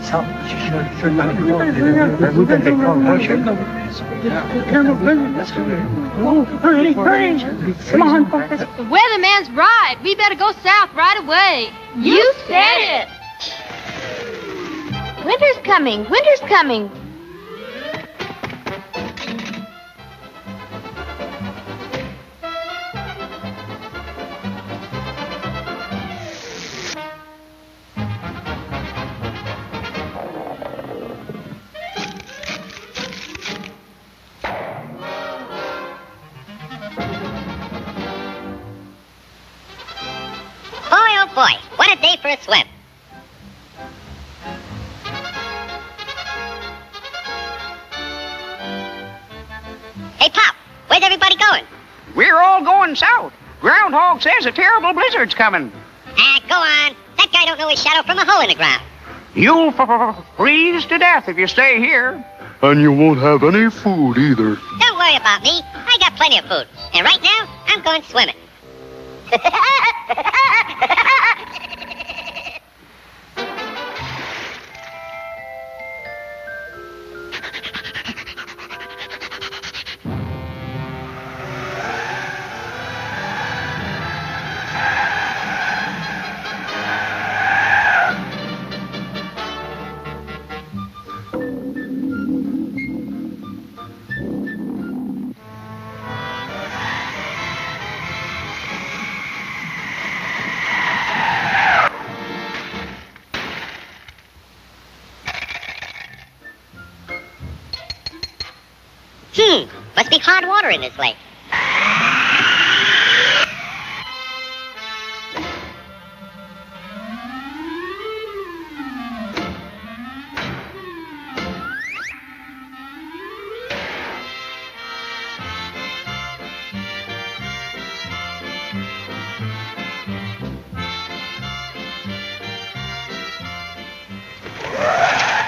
Come on, Professor. The weatherman's right. We better go south right away. You said it. Winter's coming. Winter's coming. Boy, what a day for a swim. Hey, Pop, where's everybody going? We're all going south. Groundhog says a terrible blizzard's coming. Go on. That guy don't know his shadow from a hole in the ground. You'll freeze to death if you stay here. And you won't have any food either. Don't worry about me. I got plenty of food. And right now, I'm going swimming. Must be hard water in this lake.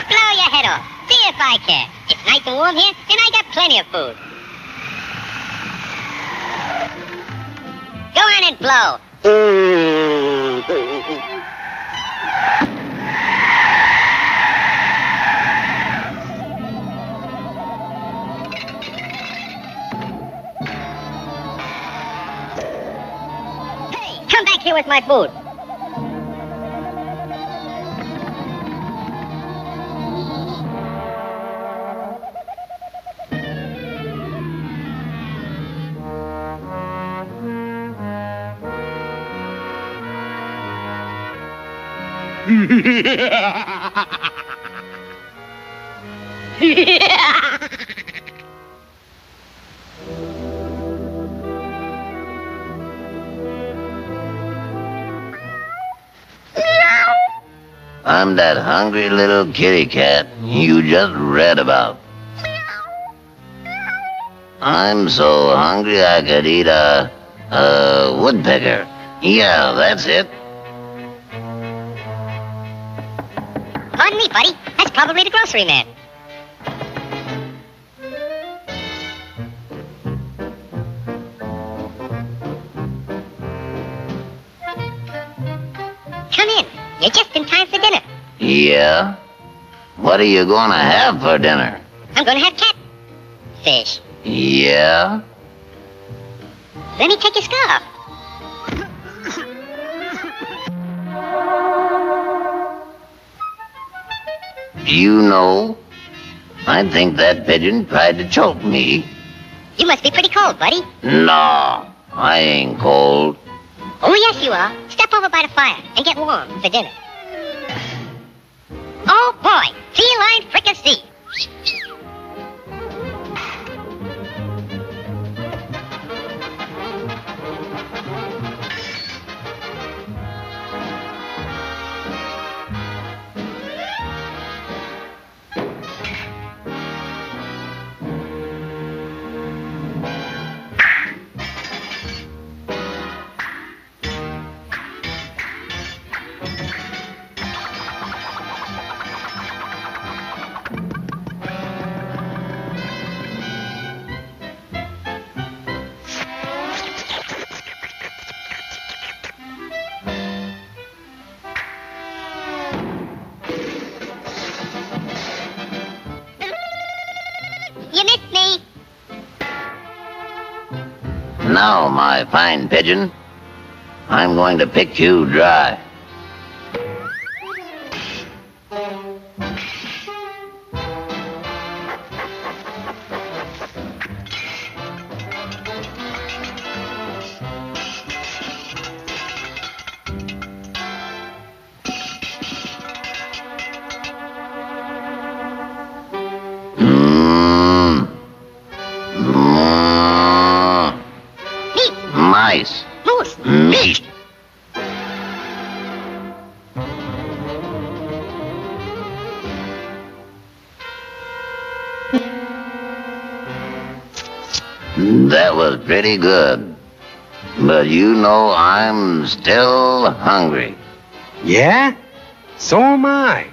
Blow your head off. See if I can. It's nice and warm here, and I got plenty of food. Go on and blow. Hey, come back here with my food. I'm that hungry little kitty cat you just read about. I'm so hungry I could eat a woodpecker. Yeah, that's it. Pardon me, buddy. That's probably the grocery man. Come in. You're just in time for dinner. Yeah? What are you gonna have for dinner? I'm gonna have catfish. Yeah? Let me take your scarf. You know, I think that pigeon tried to choke me. You must be pretty cold, buddy. No, I ain't cold. Oh, yes, you are. Step over by the fire and get warm for dinner. Oh, boy. Feline fricassee. Now, my fine pigeon, I'm going to pick you dry. Mice. Moose. Meat. That was pretty good. But you know I'm still hungry. Yeah? So am I.